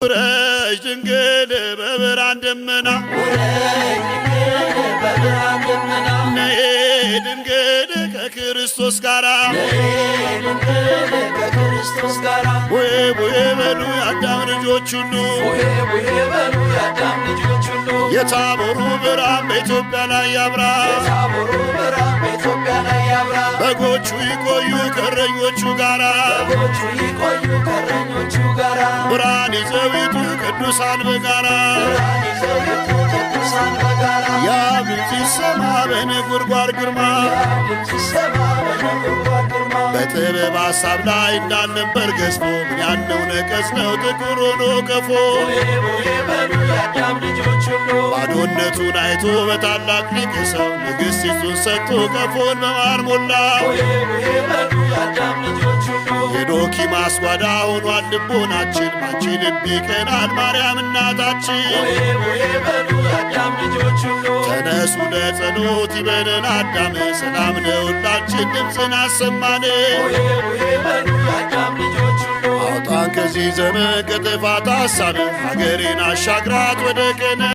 ውረጅ ድንግል በብርሃን ደመና ነይ ድንግል ከክርስቶስ ጋራ ቡሄ ቡሄ በሉ የአዳም ልጆች ሁሉ የታቦሩ ብርሃን በኢትዮጵያ ላይ ያብራ። በጎቹ ይቆዩ ከእረኞቹ ጋራ ብርሃን ይዘው ይውጡ ቅዱሳን በጋራ የአብ ድምፅ ይሰማ በነጎድጓድ ግርማ በጥበብ ሐሳብ ላይ እንዳልነበር ገዝፎ ምን ያለው ነቀዝ ነው ጥቁር ሆኖ ቀፎ ባዶነቱን አይቶ በታላቅ ሊቅ ሰው ንግሥቲቱን ሰጥቶ ቀፎን በማር ሞላው። የዶኪማስ ጓዳ ሆኗል ልቦናችን ባንቺ ልብ ይቀናል ማርያም እናታችን። ተነሱ ለጸሎት ይበለን አዳም ሰላም ለሁላችን ድምፅን አሰማን። አውጣን ከዚህ ዘመን ከጥፋት ሐሳብ ሀገሬን አሻግራት ወደ ቀነ